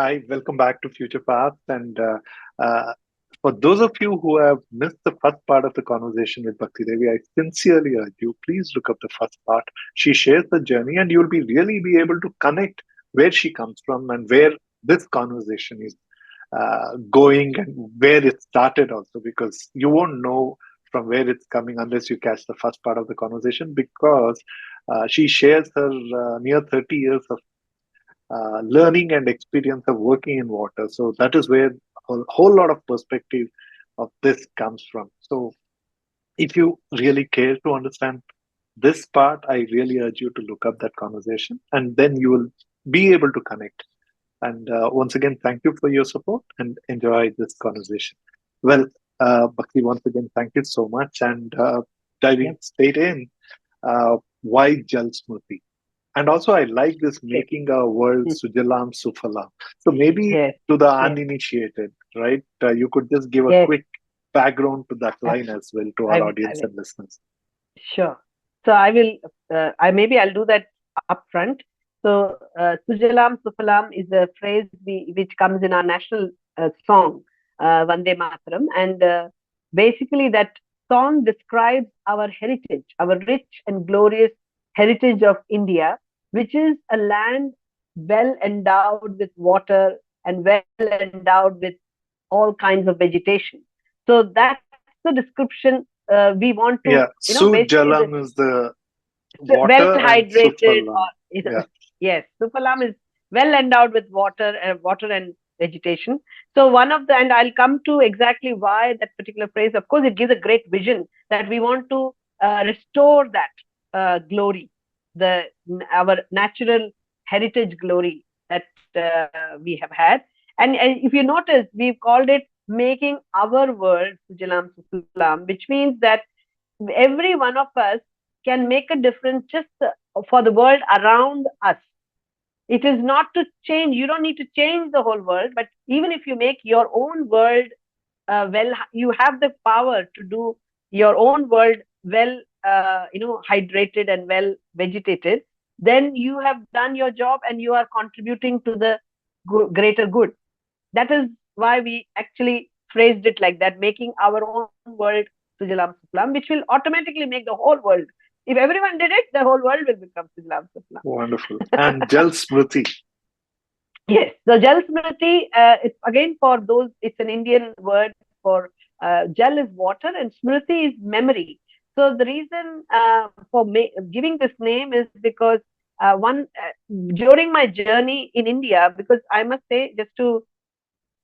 Hi, welcome back to Future Path. And for those of you who have missed the first part of the conversation with Bhakti Devi, I sincerely urge you, please look up the first part. She shares the journey, and you'll be really be able to connect where she comes from and where this conversation is going and where it started also, because you won't know from where it's coming unless you catch the first part of the conversation, because she shares her near 30 years of learning and experience of working in water. So that is where a whole lot of perspective of this comes from. So if you really care to understand this part, I really urge you to look up that conversation, and then you will be able to connect. And once again, thank you for your support and enjoy this conversation. Well, Bhakti, once again, thank you so much. And diving Yep. straight in, why Jal Smruti? And also, I like this Yes. making our world Sujalam Sufalam. So maybe Yes. to the Yes. uninitiated, right? You could just give a Yes. quick background to that line Absolutely. as well to I our will. I audience will. and listeners. Sure. So I will. I'll do that upfront. So Sujalam Sufalam is a phrase which comes in our national song, Vande Mataram, and basically that song describes our heritage, our rich and glorious heritage of India, which is a land well endowed with water and well endowed with all kinds of vegetation. So that's the description we want to, Yeah, basically the Sujalam is the well water and hydrated, or Sufalam. Yeah, yes, Supalam is well endowed with water and vegetation. So one of the, and I'll come to exactly why that particular phrase. Of course, it gives a great vision that we want to restore that glory, the our natural heritage glory that we have had. And if you notice, we've called it making our world Sujalam Sufalam, which means that every one of us can make a difference just for the world around us. It is not to change, you don't need to change the whole world, but even if you make your own world well, you have the power to do your own world well, hydrated and well vegetated, then you have done your job and you are contributing to the greater good. That is why we actually phrased it like that, making our own world Sujalam Suflam, which will automatically make the whole world. If everyone did it, the whole world will become Sujalam wonderful. Suflam. And Jal Smruti. Yes. So Jal Smriti, it's again for those, it's an Indian word for Jal is water and Smriti is memory. So the reason for giving this name is because during my journey in India, because I must say, just to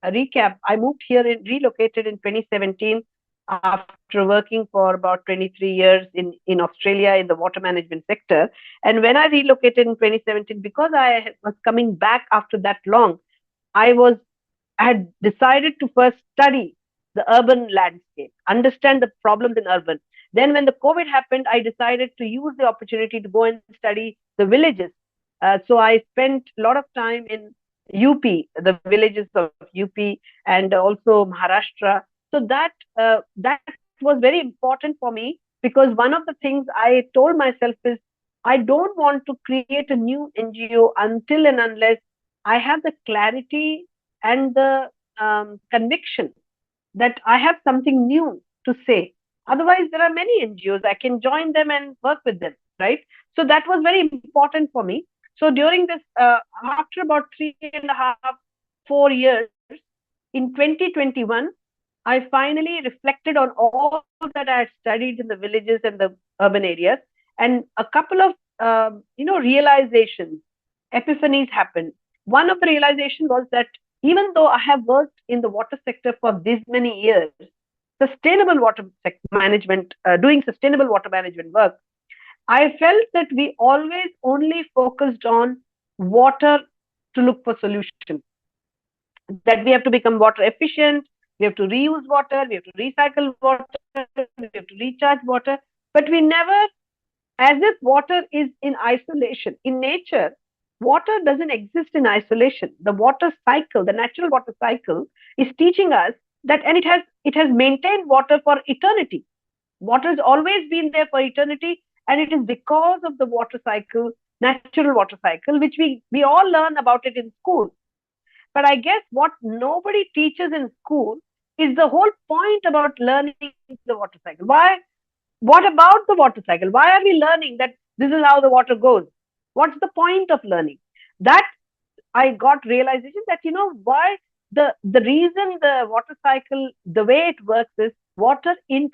recap, I moved here and relocated in 2017 after working for about 23 years in Australia in the water management sector. And when I relocated in 2017, because I was coming back after that long, I was I had decided to first study the urban landscape, understand the problems in urban. Then, when the COVID happened, I decided to use the opportunity to go and study the villages. So I spent a lot of time in UP, the villages of UP, and also Maharashtra. So that was very important for me, because one of the things I told myself is I don't want to create a new NGO until and unless I have the clarity and the conviction that I have something new to say. Otherwise, there are many NGOs. I can join them and work with them, right? So that was very important for me. So during this, after about 3.5, 4 years, in 2021, I finally reflected on all that I had studied in the villages and the urban areas, and a couple of realizations, epiphanies happened. One of the realization was that even though I have worked in the water sector for this many years, sustainable water management, doing sustainable water management work, I felt that we always only focused on water to look for solution, that we have to become water efficient, we have to reuse water, we have to recycle water, we have to recharge water, but we never, as if water is in isolation. In nature, water doesn't exist in isolation. The water cycle, the natural water cycle, is teaching us that, and it has maintained water for eternity. Water has always been there for eternity, and it is because of the water cycle, natural water cycle, which we all learn about it in school. But I guess what nobody teaches in school is the whole point about learning the water cycle. What about the water cycle? Why are we learning that this is how the water goes? What's the point of learning? That I got realization that why the reason the water cycle, the way it works is water in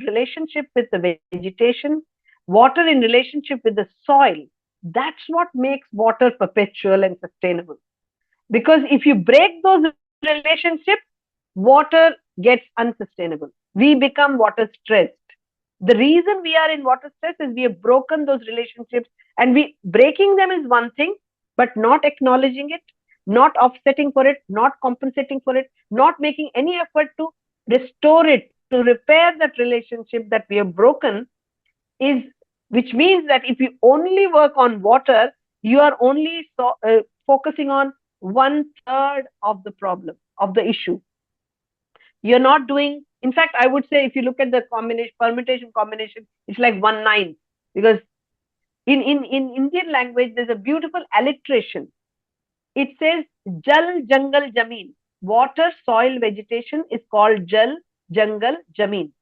relationship with the vegetation, water in relationship with the soil. That's what makes water perpetual and sustainable. Because if you break those relationships, water gets unsustainable. We become water stressed. The reason we are in water stress is we have broken those relationships, and we breaking them is one thing, but not acknowledging it, not offsetting for it, not compensating for it, not making any effort to restore it, to repair that relationship that we have broken, is which means that if you only work on water, you are only focusing on one third of the problem, of the issue. You're not doing, in fact, I would say if you look at the combination, permutation combination, it's like 1/9. Because in Indian language, there's a beautiful alliteration. It says Jal, Jangal, Jameen. Water, soil, vegetation is called Jal, Jangal, Jameen,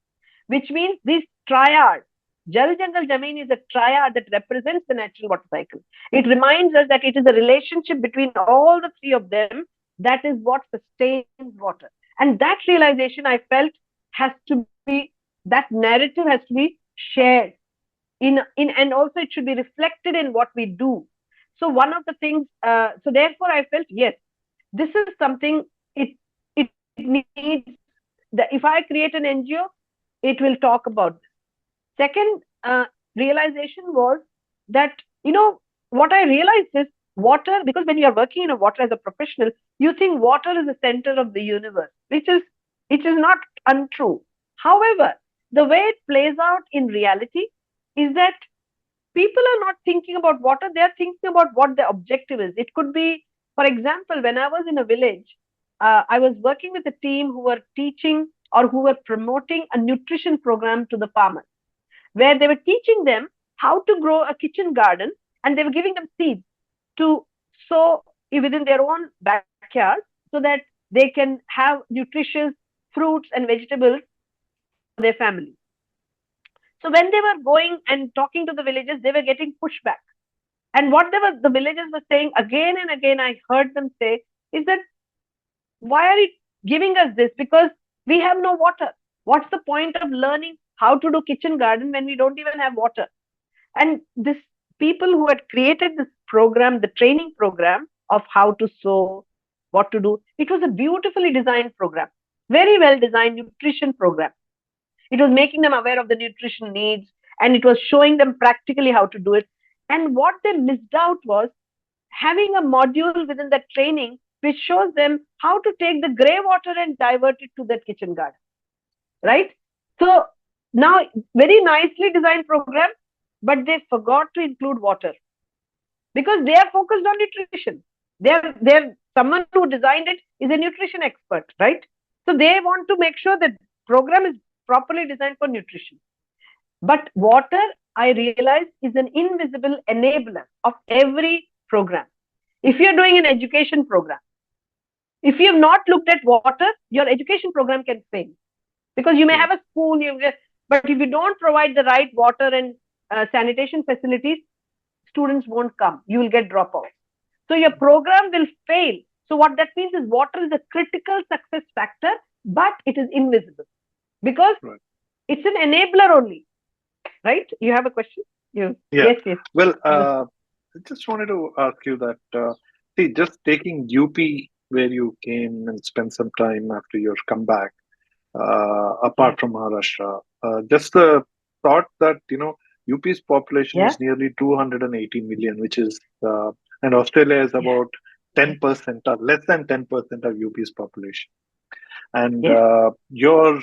which means this triad. Jal, Jangal, Jameen is a triad that represents the natural water cycle. It reminds us that it is a relationship between all the three of them that is what sustains water. And that realization I felt has to be, that narrative has to be shared and also it should be reflected in what we do. So one of the things, so therefore I felt, yes, this is something, it needs, if I create an NGO, it will talk about this. Second realization was that, what I realized is water, because when you are working in a water as a professional, you think water is the center of the universe, which is not untrue. However, the way it plays out in reality is that people are not thinking about water, they are thinking about what the objective is. It could be, for example, when I was in a village, I was working with a team who were teaching or who were promoting a nutrition program to the farmers, where they were teaching them how to grow a kitchen garden, and they were giving them seeds to sow within their own backyard so that they can have nutritious fruits and vegetables for their family. So when they were going and talking to the villagers, they were getting pushback. And what the villagers were saying again and again, I heard them say, is that why are you giving us this? Because we have no water. What's the point of learning how to do kitchen garden when we don't even have water? And this people who had created this program, the training program of how to sow, what to do, it was a beautifully designed program, very well designed nutrition program. It was making them aware of the nutrition needs, and it was showing them practically how to do it. And what they missed out was having a module within that training which shows them how to take the gray water and divert it to that kitchen garden, right? So now, very nicely designed program, but they forgot to include water because they are focused on nutrition. They're someone who designed it is a nutrition expert, right? So they want to make sure that program is properly designed for nutrition. But water, I realize, is an invisible enabler of every program. If you're doing an education program, if you have not looked at water, your education program can fail. Because you may have a school, but if you don't provide the right water and sanitation facilities, students won't come. You will get dropouts. So your program will fail. So what that means is water is a critical success factor, but it is invisible because it's an enabler only. Right? You have a question? Yes. Well, I just wanted to ask you that, see, just taking UP where you came and spent some time after your comeback, apart from Maharashtra, just the thought that, UP's population is nearly 280 million, which is, and Australia is about 10% or less than 10% of UP's population. And your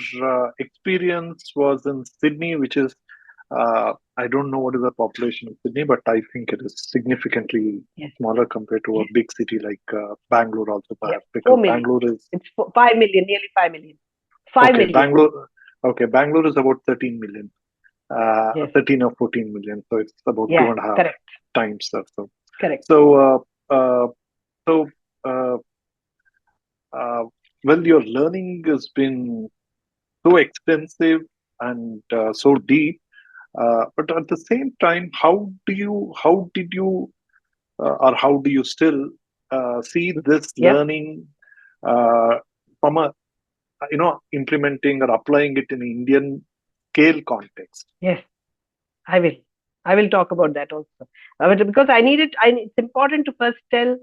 experience was in Sydney, which is, I don't know what is the population of Sydney, but I think it is significantly smaller compared to a big city like Bangalore also perhaps. Because Bangalore is... It's 5 million, nearly 5 million. 5 million. Bangalore is about 13 million. 13 or 14 million. So it's about 2.5 times that. So, correct. So Uh, well, your learning has been so extensive and so deep. But at the same time, how did you, or how do you still see this Yep. learning uh, from a, implementing or applying it in Indian scale context? Yes, I will. I will talk about that also. But because I need it, it's important to first tell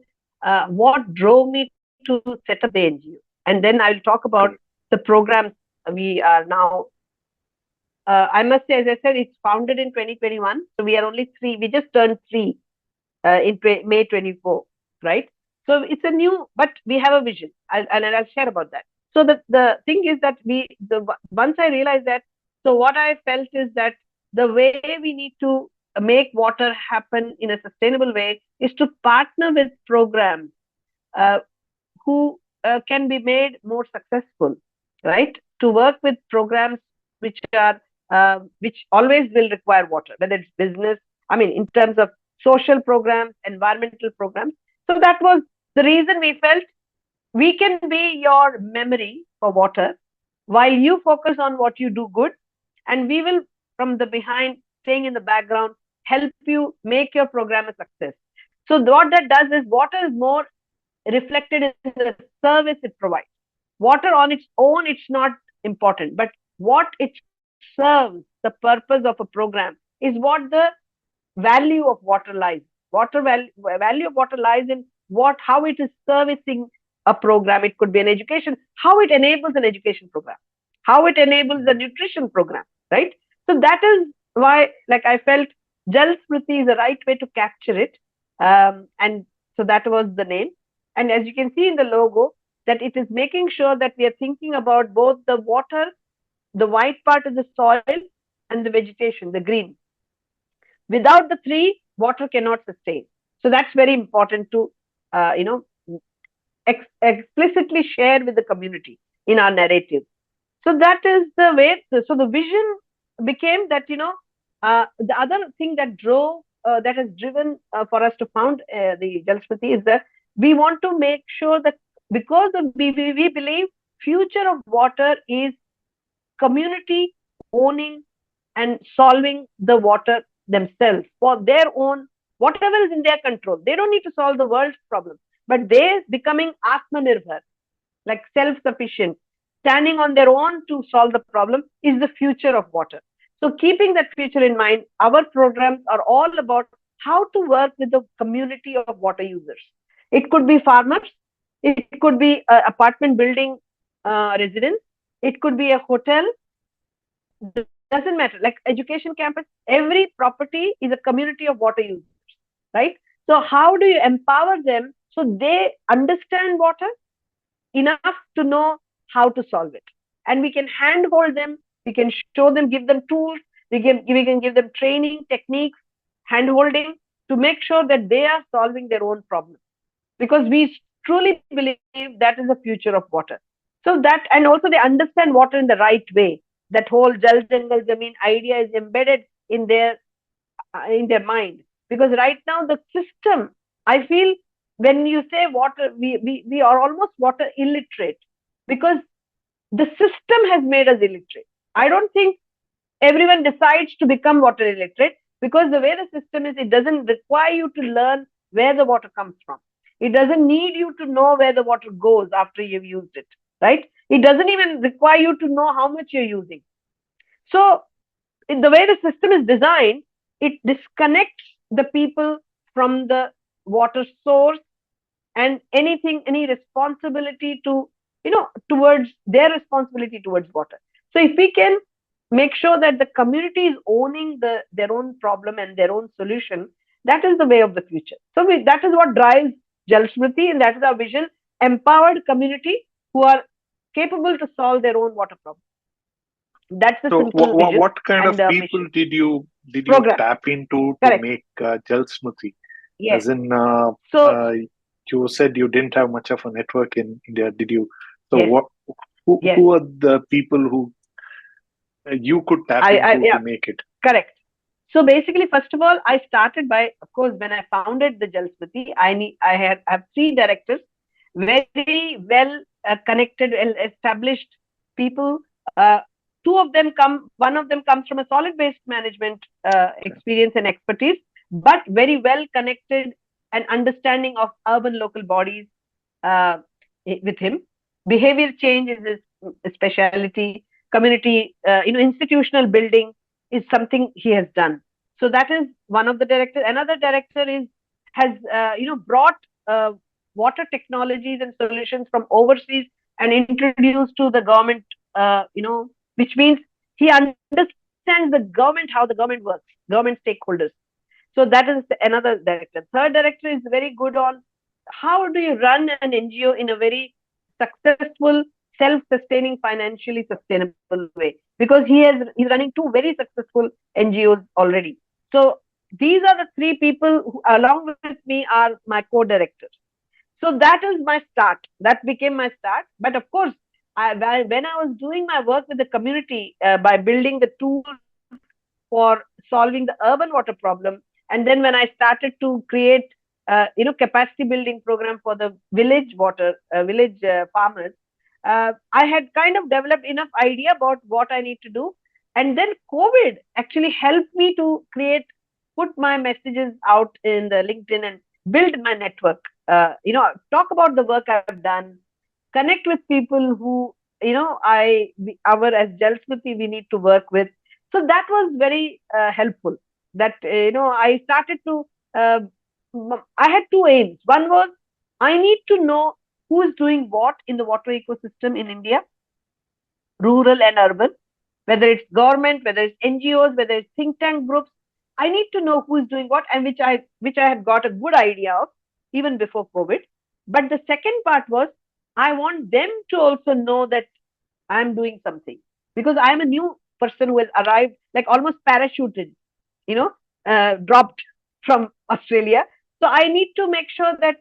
what drove me to set up the NGO. And then I'll talk about Correct. the programs we are now. I must say, as I said, it's founded in 2021. So we are only three. We just turned three in May 24, right? So it's a new, but we have a vision, and I'll share about that. So the thing is that once I realized that, so what I felt is that the way we need to make water happen in a sustainable way is to partner with programs uh, who can be made more successful, right? To work with programs which are which always will require water, whether it's business, I mean, in terms of social programs, environmental programs. So that was the reason we felt we can be your memory for water while you focus on what you do good, and we will, from the behind, staying in the background, help you make your program a success. So what that does is water is more reflected in the service it provides. Water on its own, it's not important, but what it serves, the purpose of a program, is what the value of water lies. Value of water lies in what how it is servicing a program. It could be an education, how it enables an education program, how it enables a nutrition program, right? So that is why, like, I felt Jal Smruti is the right way to capture it. And so that was the name. And as you can see in the logo, that it is making sure that we are thinking about both the water, the white part of the soil, and the vegetation, the green. Without the three, water cannot sustain. So that's very important to, you know, explicitly share with the community in our narrative. So that is the way. So the vision became that, the other thing that that has driven for us to found the Jal Smruti is that we want to make sure that, because of we believe future of water is community owning and solving the water themselves for their own, whatever is in their control. They don't need to solve the world's problem, but they becoming Atmanirbhar, like self-sufficient, standing on their own to solve the problem, is the future of water. So keeping that future in mind, our programs are all about how to work with the community of water users. It could be farmers, it could be apartment building residents, it could be a hotel, doesn't matter, like education campus. Every property is a community of water users, right? So how do you empower them so they understand water enough to know how to solve it? And we can handhold them, we can show them, give them tools, we can give them training techniques, handholding, to make sure that they are solving their own problems, because we truly believe that is the future of water. So that, and also they understand water in the right way. That whole Jal Jangal Zameen idea is embedded in their mind, because right now the system, I feel, when you say water, we are almost water illiterate, because the system has made us illiterate. I don't think everyone decides to become water illiterate, because the way the system is, it doesn't require you to learn where the water comes from. It doesn't need you to know where the water goes after you've used it, right? It doesn't even require you to know how much you're using. So in the way the system is designed, it disconnects the people from the water source and any responsibility to, towards their responsibility towards water. So if we can make sure that the community is owning their own problem and their own solution, that is the way of the future. So that is what drives Jal Smruti, and that is our vision: empowered community who are capable to solve their own water problem. That's the So, simple vision what kind and of the people mission. did you Program. tap into to Correct. make Jal Smruti? Yes. As in, So uh, you said you didn't have much of a network in India, did you? So, yes, yes. who are the people who you could tap into to Yeah, make it? correct. So basically, first of all, I started by, of course, when I founded the Jal Smruti, I have three directors, very well connected, established people. Two of them one of them comes from a solid-based management experience and expertise, but very well connected and understanding of urban local bodies uh, with him. Behavior change is his specialty. Community, institutional building is something he has done. So that is one of the directors. Another director has brought water technologies and solutions from overseas and introduced to the government. Which means he understands the government, how the government works, government stakeholders. So that is another director. Third director is very good on how do you run an NGO in a very successful, self-sustaining, financially sustainable way. Because he's running two very successful NGOs already. So these are the three people who, along with me, are my co-directors. So that is my start. That became my start. But of course, when I was doing my work with the community by building the tools for solving the urban water problem, and then when I started to create, capacity building program for the village farmers, I had kind of developed enough idea about what I need to do, and then COVID actually helped me to put my messages out in the LinkedIn and build my network. Talk about the work I've done, connect with people who our as Jal Smruti we need to work with. So that was very helpful. That I started to. I had two aims. One was I need to know who is doing what in the water ecosystem in India, rural and urban, whether it's government, whether it's NGOs, whether it's think tank groups. I need to know who is doing what, and which I had got a good idea of even before COVID. But the second part was I want them to also know that I'm doing something, because I'm a new person who has arrived, like almost parachuted, dropped from Australia. So I need to make sure that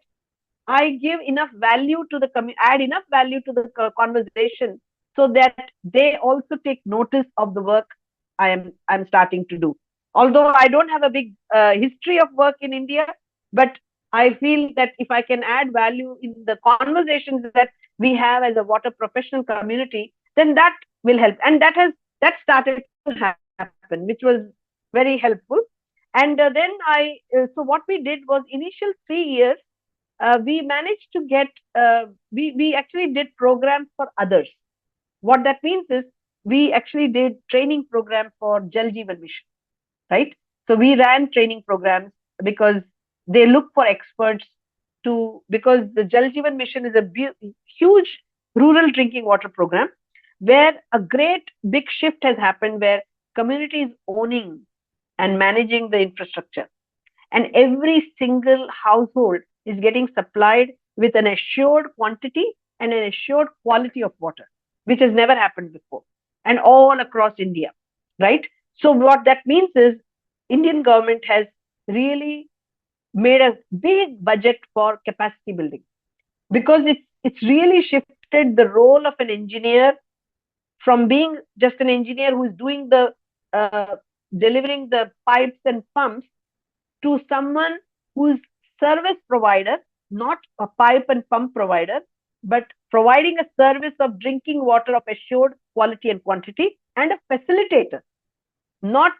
I give enough value to add enough value to the conversation, so that they also take notice of the work I'm starting to do. Although I don't have a big history of work in India, but I feel that if I can add value in the conversations that we have as a water professional community, then that will help. And that started to happen, which was very helpful. And then so what we did was initial 3 years we managed to get we actually did programs for others. What that means is we actually did training program for Jal Jeevan Mission, right? So we ran training programs because they look for experts because the Jal Jeevan Mission is a huge rural drinking water program where a great big shift has happened, where community is owning and managing the infrastructure, and every single household is getting supplied with an assured quantity and an assured quality of water, which has never happened before, and all across India, right? So what that means is Indian government has really made a big budget for capacity building, because it's really shifted the role of an engineer from being just an engineer who is doing the uh, delivering the pipes and pumps, to someone who's service provider, not a pipe and pump provider, but providing a service of drinking water of assured quality and quantity, and a facilitator. Not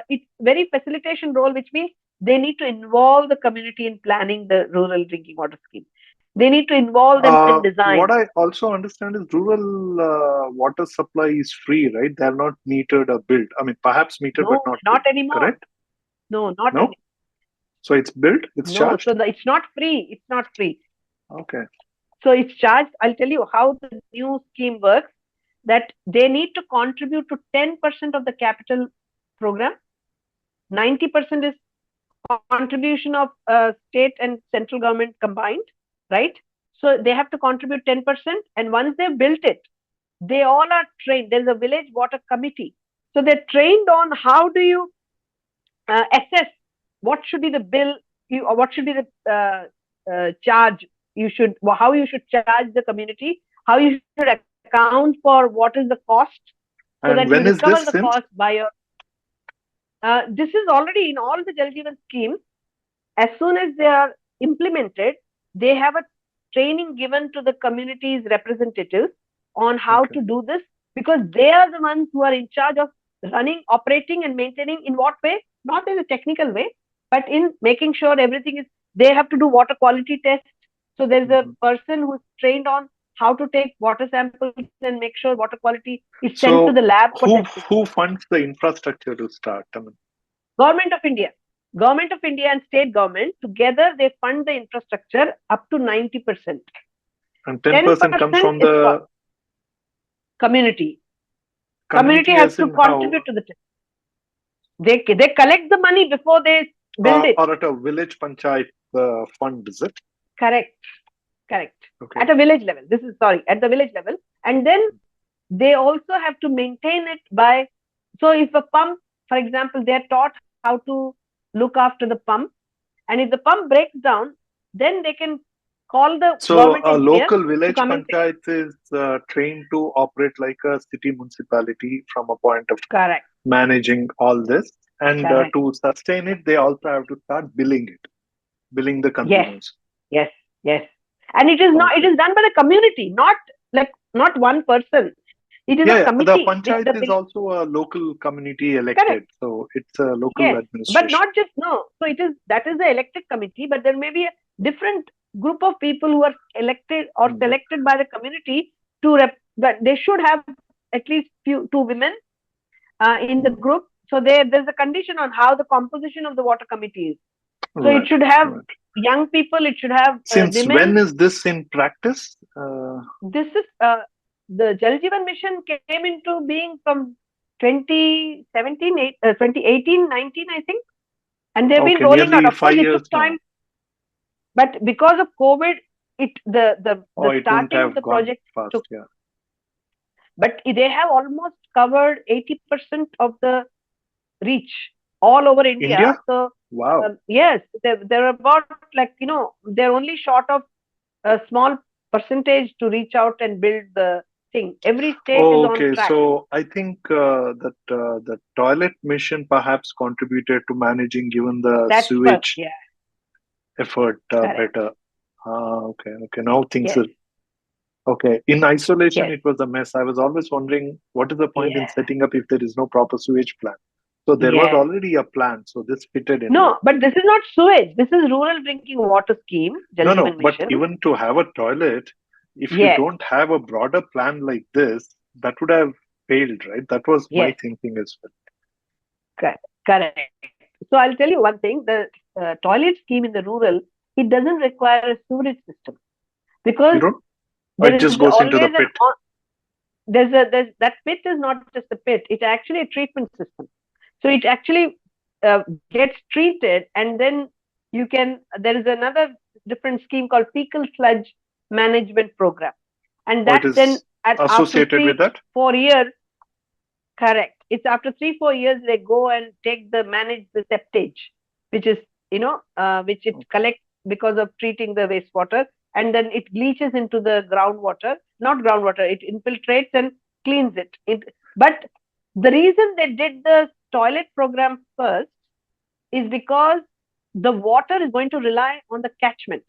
it's very facilitation role, which means they need to involve the community in planning the rural drinking water scheme. They need to involve them in What design. I also understand is rural water supply is free, right? They're not metered or built. I mean, perhaps metered, but No, not built. not anymore. Correct? No, not No? any. So it's built, it's No, charged? so it's not free. It's not free. Okay. So it's charged. I'll tell you how the new scheme works. That they need to contribute to 10% of the capital program. 90% is contribution of state and central government combined, right? So they have to contribute 10. And once they've built it, they all are trained. There's a village water committee. So they're trained on how do you assess what should be the bill, or what should be the charge how you should charge the community, how you should account for what is the cost, so that you And when recover is the this, cost Sims? by your. This is already in all the Jal Jeevan schemes. As soon as they are implemented, they have a training given to the community's representatives on how Okay. to do this, because they are the ones who are in charge of running, operating, and maintaining. In what way? Not in a technical way, but in making sure everything is. They have to do water quality tests. So there's a Mhm. person who's trained on how to take water samples and make sure water quality is sent to the So lab for testing. who funds the infrastructure to start? I mean, Government of India. Government of India and state government together, they fund the infrastructure up to 90%. and 10% comes 10% from is for the community. Community community, has as to in how, contribute to the. They collect the money before they build it. or at a village panchayat fund, is it? Correct. Correct. Okay. At a village level. This is sorry, at the village level. And then they also have to maintain it by. So if a pump, for example, they are taught how to look after the pump, and if the pump breaks down, then they can call the So government a engineer local to village come and fix. panchayat is trained to operate like a city municipality from a point of Correct. managing all this. And Correct. to sustain it, they also have to start billing it, billing the Yes. consumers. Yes. Yes. And it is not. It Okay. is done by the community, not like not one person. It is a Yeah, yeah. The committee which panchayat the is also a local community correct. elected, so it's a local Yes, but administration. not just no. So it is that is the elected committee, but there may be a different group of people who are elected or Mhm. selected by the community to rep. That they should have at least two women in the Mhm. group. So there's a condition on how the composition of the water committee is. So it Right, should have right. young people. It should have Since women. when is this in practice? This is the Jal Jeevan Mission came into being from 2017, 2018, 19, I think, and they've been Okay, rolling out. nearly Of course, five it years took now. time, but because of COVID, Oh, the it wouldn't starting of have the gone project fast, took. yeah. But they have almost covered 80% of the reach all over India. India? So Wow. yes, they're about like they're only short of a small percentage to reach out and build the thing. Every state is Oh, on okay. track. So I think that the toilet mission perhaps contributed to managing given the That's what. sewage Yeah, effort correct. better. Okay, okay. Now things Yes, are okay. In isolation, yes, it was a mess. I was always wondering what is the point in yeah, setting up if there is no proper sewage plan? So there was yes. already a plan. So this fitted in well. No, but this is not sewage. This is rural drinking water scheme, Jal No, no. Jeevan But Mission. even to have a toilet, if you Yes, don't have a broader plan like this, that would have failed, right? That was my yes, thinking as well. correct. So I'll tell you one thing: the toilet scheme in the rural, it doesn't require a sewage system because You don't? Or there it is just goes into always the an pit. there's that pit is not just a pit; it's actually a treatment system. So it actually gets treated, and then you can. There is another different scheme called fecal sludge management program, and Or it that then is after associated with that? 3-4 years. Correct. It's after 3-4 years they go and take the manage the septage, which is which it Okay. collects because of treating the wastewater, and then it leaches into the groundwater. Not groundwater, it infiltrates and cleans it. But the reason they did the toilet program first is because the water is going to rely on the catchment,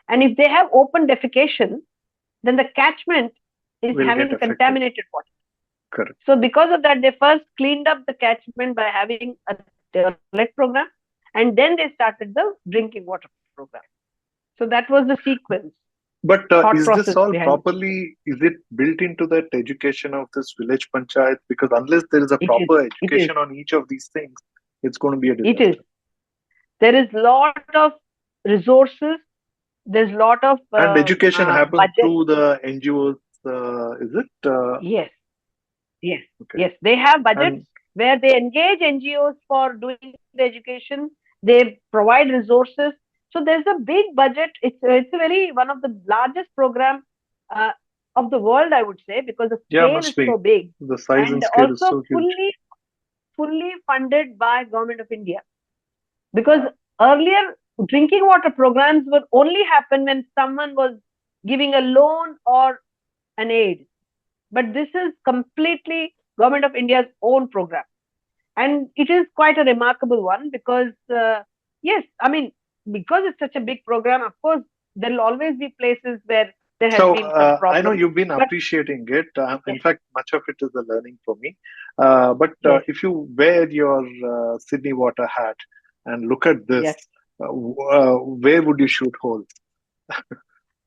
and if they have open defecation, then the catchment is Will get having affected. contaminated water. Correct. So because of that, they first cleaned up the catchment by having a toilet program, and then they started the drinking water program. So that was the sequence, But thought is process this all behind properly, is it built into that education of this village panchayat? Because unless there is a it. Is. proper It is. education on each of these things, it's going to be a It is. disaster. There is lot of resources. There's lot of And education happens budget. through the NGOs, is it? Yes, yes, Okay. yes. They have budgets And where they engage NGOs for doing the education. They provide resources. So there's a big budget. It's a very one of the largest program uh, of the world, I would say, because the yeah, scale must is be. so big, The size and and scale is also so huge. fully funded by Government of India. Because Wow. earlier drinking water programs would only happen when someone was giving a loan or an aid. But this is completely Government of India's own program, and it is quite a remarkable one because yes, I mean, because it's such a big program, of course There will always be places where there has So been some I know problem. you've been But appreciating it. In yes, fact, much of it is a learning for me. But yes, if you wear your Sydney Water hat and look at this, yes. where would you shoot holes?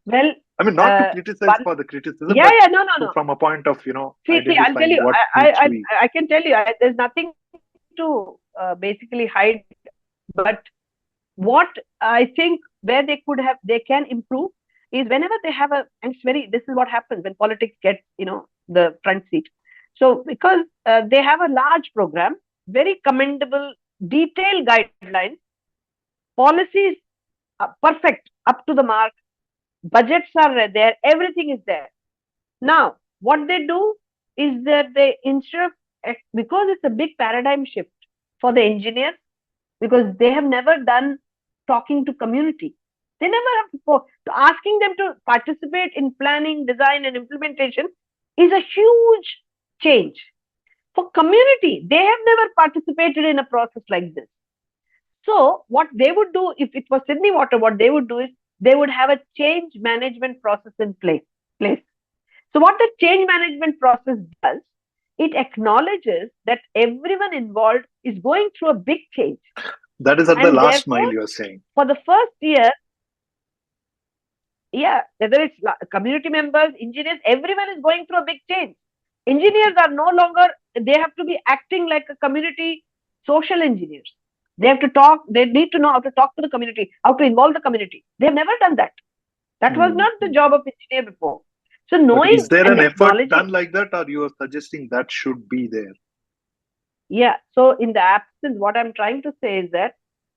Well, I mean, not to criticize one, for the criticism, yeah, but yeah, no, no, no. from a point of See, I'll tell identifying you, what needs to be. I can tell you, there's nothing to basically hide. But what I think where they could have, they can improve is whenever they have a, and it's very, this is what happens when politics gets, the front seat. So because they have a large program, very commendable, detailed guidelines, policies perfect, up to the mark, budgets are there, everything is there. Now, what they do is that they, instead of, because it's a big paradigm shift for the engineers, because they have never done talking to community. They never have asking them to participate in planning, design, and implementation is a huge change. For community, they have never participated in a process like this. So, what they would do if it was Sydney Water, what they would do is they would have a change management process in place. So, what the change management process does, it acknowledges that everyone involved is going through a big change. That is at the And last mile, therefore, you're saying. for the first year, yeah, whether it's community members, engineers, everyone is going through a big change. Engineers are no longer, they have to be acting like a community social engineers. They have to talk, they need to know how to talk to the community, how to involve the community. They have never done that. That was not the Mhm. job of engineer before. So But is knowing there and an effort acknowledging, done like that, or you are suggesting that should be there? yeah. So in the absence, what I'm trying to say is that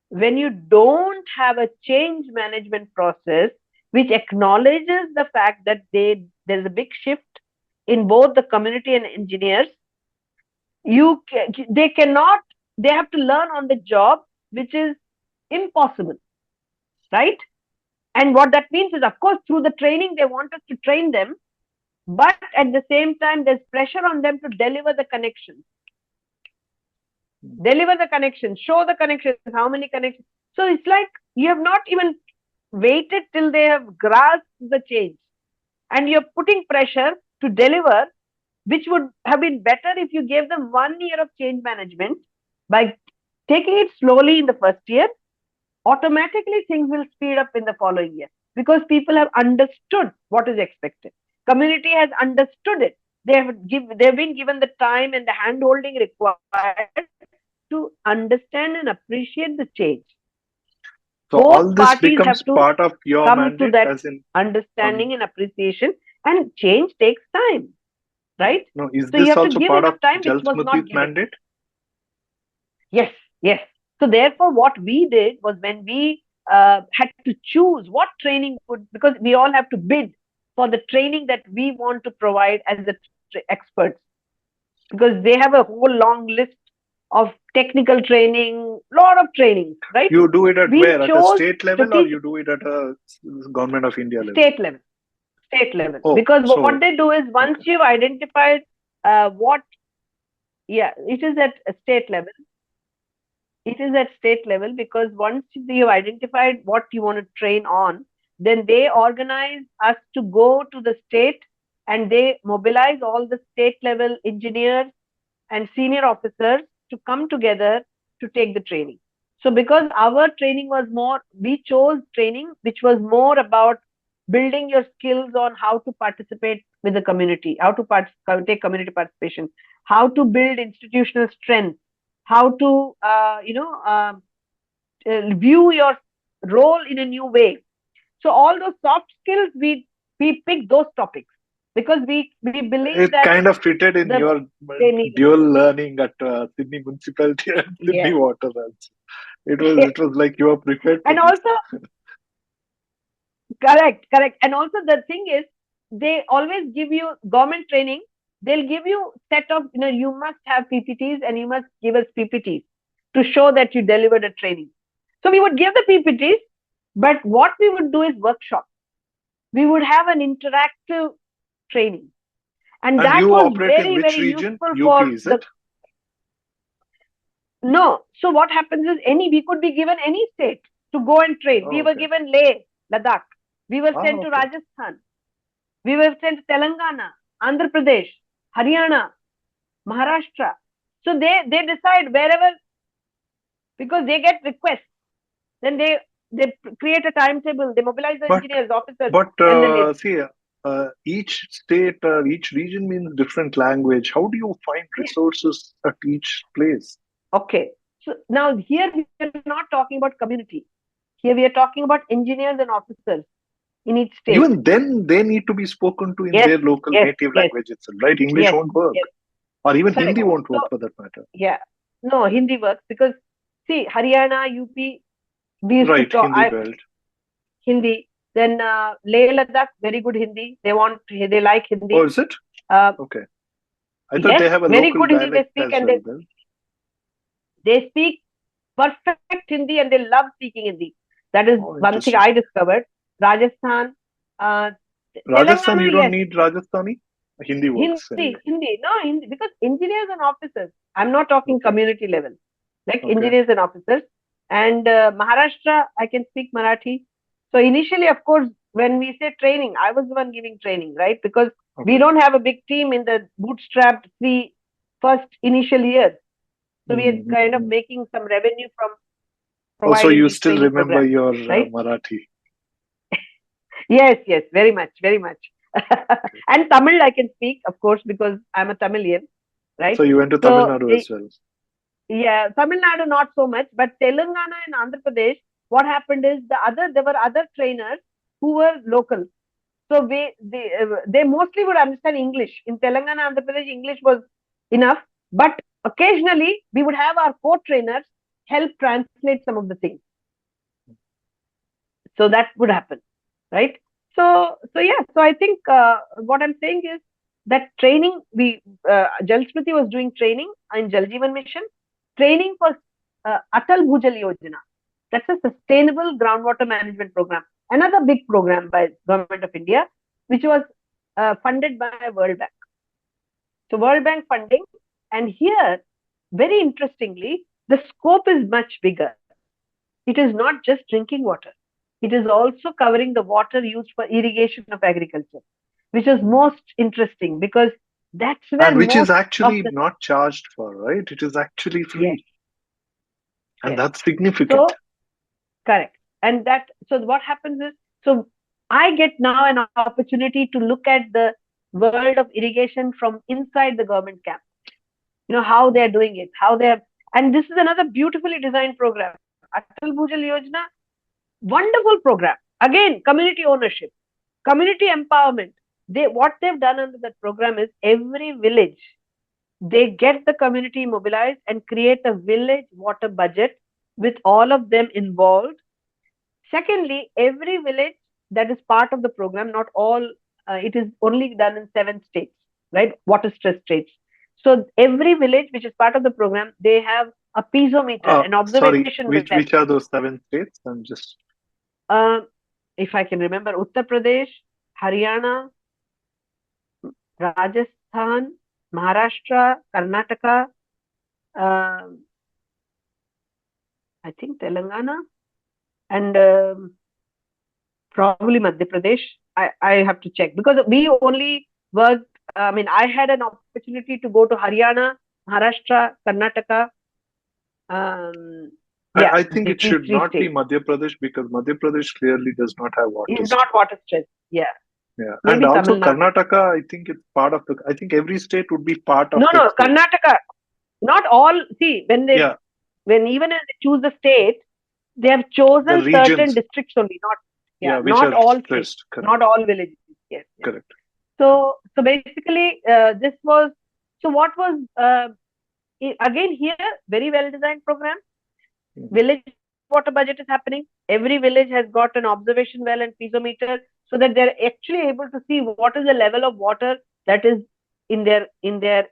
when you don't have a change management process which acknowledges the fact that there's a big shift in both the community and engineers, they cannot, they have to learn on the job, which is impossible, right? And what that means is, of course, through the training they want us to train them, but at the same time there's pressure on them to deliver the connections, show the connections, how many connections. So it's like you have not even waited till they have grasped the change, and you're putting pressure to deliver, which would have been better if you gave them 1 year of change management. By taking it slowly in the first year, automatically things will speed up in the following year, because people have understood what is expected. Community has understood it. They've been given the time and the hand holding required to understand and appreciate the change. So Both all this parties have becomes to part of your come to mandate, that as in, understanding um, and appreciation, and change takes time, right? no, is So you this have to also give part of enough time, which Jal was not Smruti's given. mandate? Yes, yes. So therefore, what we did was, when we had to choose what training would, because we all have to bid for the training that we want to provide as the experts, because they have a whole long list of technical training, lot of trainings, right? You do it at We where? At a chose state level, or you strategic, do it at a government of India level? state level, state level. Oh, Because what so they do is, once okay. you've identified what, yeah, it is at a state level. It is at state level, because once you have identified what you want to train on, then they organize us to go to the state, and they mobilize all the state level engineers and senior officers to come together to take the training. So, because our training was more, we chose training which was more about building your skills on how to participate with the community, how to take community participation, how to build institutional strength, how to, view your role in a new way. So, all those soft skills, we picked those topics because we believe It that kind of fitted in the your they need it. dual learning at Sydney Municipality and Sydney Yeah. Water. Also. It was Yes. it was like you were prepared for And this. also, correct. And also the thing is, they always give you government training. They'll give you set of, you must have PPTs and you must give us PPTs to show that you delivered a training. So we would give the PPTs, but what we would do is workshop. We would have an interactive training. And And that you was operate in very, which very region? useful UP, for is the, it? no. So what happens is, we could be given any state to go and train. We were Okay. given Leh, Ladakh. We were sent to Okay. Rajasthan. We were sent to Telangana, Andhra Pradesh, Haryana, Maharashtra. So they decide wherever, because they get requests. Then they create a timetable. They mobilize the But engineers, officers, but and then they. see, each state or each region means different language. How do you find Yes. resources at each place? Okay. So now here we are not talking about community. Here we are talking about engineers and officers in each state. Even then, they need to be spoken to in Yes, their local yes, native yes, language itself, right? English yes, won't work, yes. or even Correct. Hindi won't So work for that matter. yeah, no, Hindi works because see, Haryana, UP, we used to Right, talk Hindi belt. Hindi. Then Leh Ladakh, very good Hindi. They like Oh, Hindi. is it? Uh, Okay. I thought yes, they have a very local good Hindi they dialect speak, as and well then. they speak perfect Hindi, and they love speaking Hindi. That is Oh, one thing interesting. I discovered. Rajasthan, uh, Rajasthan, Telangana, you don't yes, need Rajasthani. Hindi works anyway. Hindi, no, Hindi, because engineers and officers. I'm not talking Okay. community level, like Okay. engineers and officers. And Maharashtra, I can speak Marathi. So initially, of course, when we say training, I was the one giving training, right? Because we Okay. don't have a big team in the bootstrapped three first initial years. So we are kind of Mm-hmm. making some revenue from Also, providing you these still training remember programs, your right? Marathi. Yes, yes, very much, very much. Okay. And Tamil I can speak, of course, because I'm a Tamilian, So right? you went to Tamil So Nadu as well. yeah, Tamil Nadu not so much, but Telangana and Andhra Pradesh, what happened is there were other trainers who were local. So they mostly would understand English. In Telangana, Andhra Pradesh, English was enough, but occasionally we would have our co-trainers help translate some of the things. So that would happen, right? So yeah, so I think what I'm saying is that training, Jal Smruti was doing training in Jal Jeevan Mission, training for Atal Bhujal Yojana. That's a sustainable groundwater management program, another big program by Government of India, which was funded by World Bank. So World Bank funding, and here, very interestingly, the scope is much bigger. It is not just drinking water. It is also covering the water used for irrigation of agriculture, which is most interesting because that's where And which is most of actually the. not charged for, right? It is actually Yes, free. And yes. that's significant. So correct. And that, so what happens is, so I get now an opportunity to look at the world of irrigation from inside the government camp. How they're doing it, and this is another beautifully designed program. Atal Bhujal Yojana, wonderful program. Again, community ownership, community empowerment. What they've done under that program is every village, they get the community mobilized and create a village water budget with all of them involved. Secondly, every village that is part of the program, not all, it is only done in 7 states, right? Water stress states. So every village which is part of the program, they have a piezometer, an Sorry, observation well. which are those 7 states? I'm just Uh, if I can remember, Uttar Pradesh, Haryana, Rajasthan, Maharashtra, Karnataka, uh, I think Telangana, and probably Madhya Pradesh. I have to check because we only worked. I mean, I had an opportunity to go to Haryana, Maharashtra, Karnataka. Um, yeah, I think it these should three not be states. Madhya Pradesh because Madhya Pradesh clearly does not have water It's not stress. water stress. Yeah, Yeah. And maybe also Tamil Nadu. Karnataka, I think it's part of the I think every state would be part of No, that no, state. Karnataka. Not all. See, Yeah. when even as they choose the state, they have The chosen certain regions, districts only. yeah, which Not are all states, stressed. Correct. not all villages. Yes, yes. Correct. So basically, this was. So what was again here, very well designed program. Mhm. Village water budget is happening. Every village has got an observation well and piezometer, so that they're actually able to see what is the level of water that is in their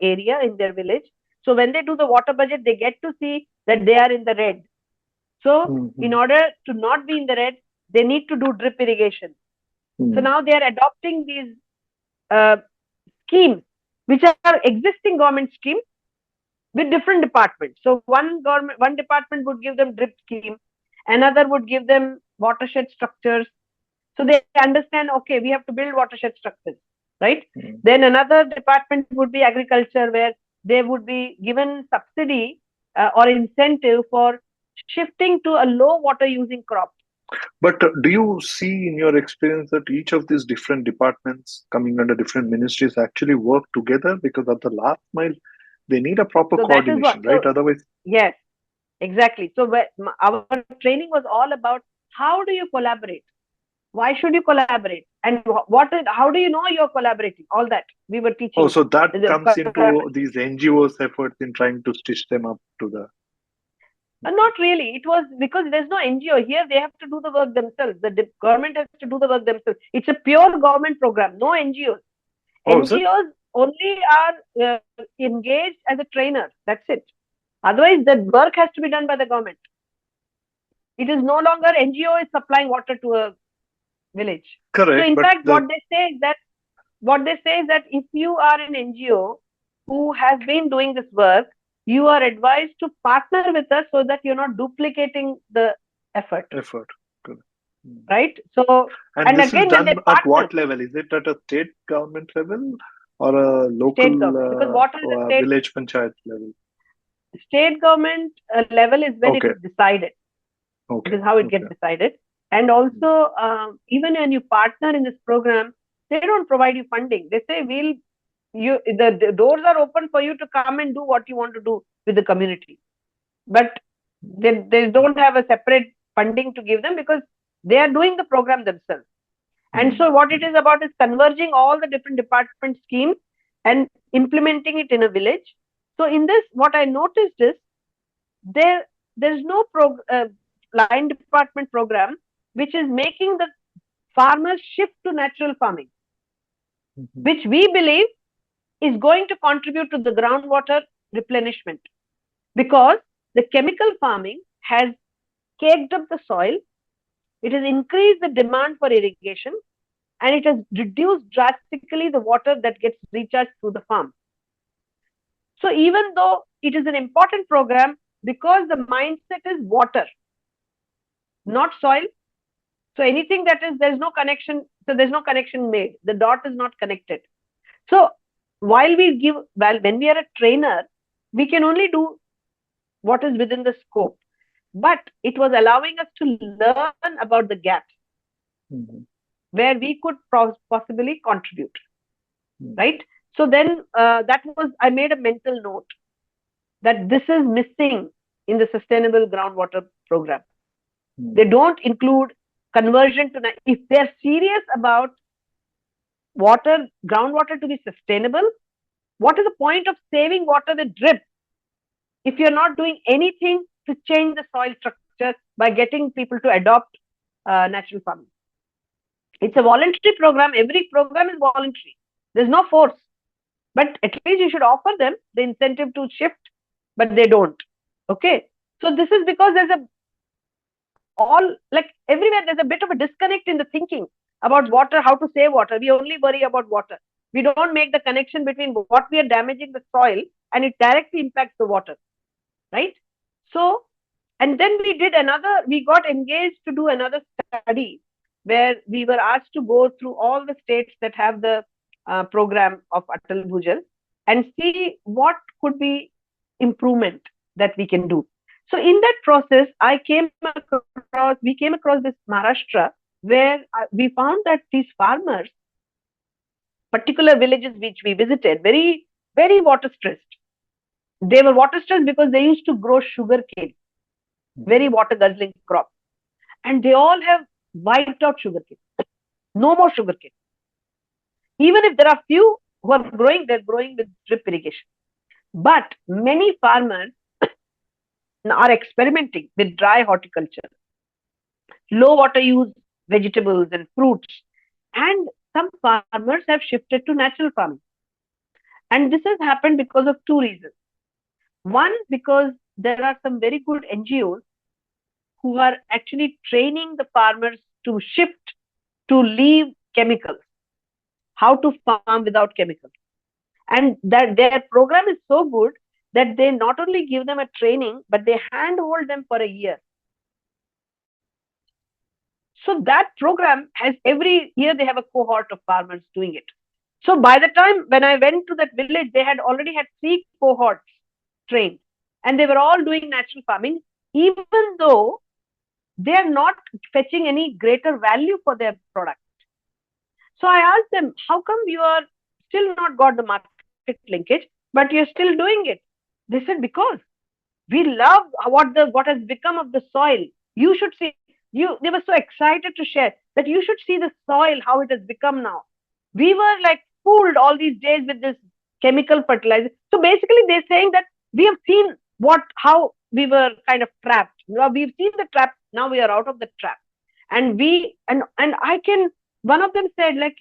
area, in their village. So when they do the water budget, they get to see that they are in the red. So in Mhm. order to not be in the red, they need to do drip irrigation. So Mhm. now they are adopting these uh, schemes, which are existing government schemes with different departments. So one department would give them drip scheme, another would give them watershed structures, So they understand, okay, we have to build watershed structures, right? Mm. Then another department would be agriculture, where they would be given subsidy or incentive for shifting to a low water using crop. But do you see in your experience that each of these different departments coming under different ministries actually work together? Because at the last mile, they need a proper So that is what. coordination, right? So Otherwise, yes, exactly. So our training was all about how do you collaborate? Why should you collaborate? And what is, how do you know you're collaborating? All that we were oh, teaching. so that comes into these NGOs' efforts in trying to stitch them up to the. Not really. It was because there's no NGO here. They have to do the work themselves. The government has to do the work themselves. It's a pure government program. No NGOs. Oh, is it? NGOs only are engaged as a trainer. That's it. Otherwise, the work has to be done by the government. It is no longer NGO is supplying water to a village. So, Correct, in but fact, what they say is that if you are an NGO who has been doing this work, you are advised to partner with us so that you're not duplicating the effort, effort. Correct. Hmm. right? So, And and this is again, when they done at partner, what level? Is it at a state government level or a state local government, because water is a village panchayat level? state government level is when it Okay, is decided. It okay, is how it okay. gets decided. And Hmm. also, even when you partner in this program, they don't provide you funding. They say, the doors are open for you to come and do what you want to do with the community. But they don't have a separate funding to give them because they are doing the program themselves. And Hmm. so what it is about is converging all the different department schemes and implementing it in a village. So in this, what I noticed is there there's no line department program which is making the farmers shift to natural farming, Mhm. which we believe is going to contribute to the groundwater replenishment, because the chemical farming has caked up the soil, it has increased the demand for irrigation, and it has reduced drastically the water that gets recharged through the farm. So even though it is an important program, because the mindset is water, not soil, so anything that is, there's no connection, so there's no connection made. The dot is not connected. So when we are a trainer, we can only do what is within the scope. But it was allowing us to learn about the gaps Mhm. where we could possibly contribute, Mhm. right? So then I made a mental note that this is missing in the sustainable groundwater program. Mhm. They don't include conversion to, if they're serious about groundwater to be sustainable, what is the point of saving water with drip if you're not doing anything to change the soil structure by getting people to adopt natural farming? It's a voluntary program. Every program is voluntary. There's no force. But at least you should offer them the incentive to shift, but they don't. Okay. So this is because there's a all like everywhere there's a bit of a disconnect in the thinking about water, how to save water. We only worry about water. We don't make the connection between what we are damaging the soil and it directly impacts the water, right? So, and then we got engaged to do another study where we were asked to go through all the states that have the program of Atal Bhujal and see what could be improvement that we can do. So in that process, we came across this Maharashtra where we found that these farmers, particular villages which we visited, very, very water stressed. They were water stressed because they used to grow sugar cane, very water guzzling crop. And they all have wiped out sugarcane. No more sugarcane. Even if there are few who are growing, they're growing with drip irrigation. But many farmers are experimenting with dry horticulture, low water use vegetables and fruits. And some farmers have shifted to natural farming. And this has happened because of two reasons. One, because there are some very good NGOs who are actually training the farmers to shift to leave chemicals, how to farm without chemicals. And that their program is so good that they not only give them a training, but they handhold them for a year. So that program has every year they have a cohort of farmers doing it. So by the time when I went to that village, they had already had 3 cohorts trained, and they were all doing natural farming, even though they are not fetching any greater value for their product. So I asked them, how come you are still not got the market linkage, but you're still doing it? They said, because we love what has become of the soil. You should see, they were so excited to share that you should see the soil, how it has become now. We were like fooled all these days with this chemical fertilizer. So basically they're saying that we have seen how we were kind of trapped. Now we've seen the trap, now we are out of the trap. And I can, one of them said, like,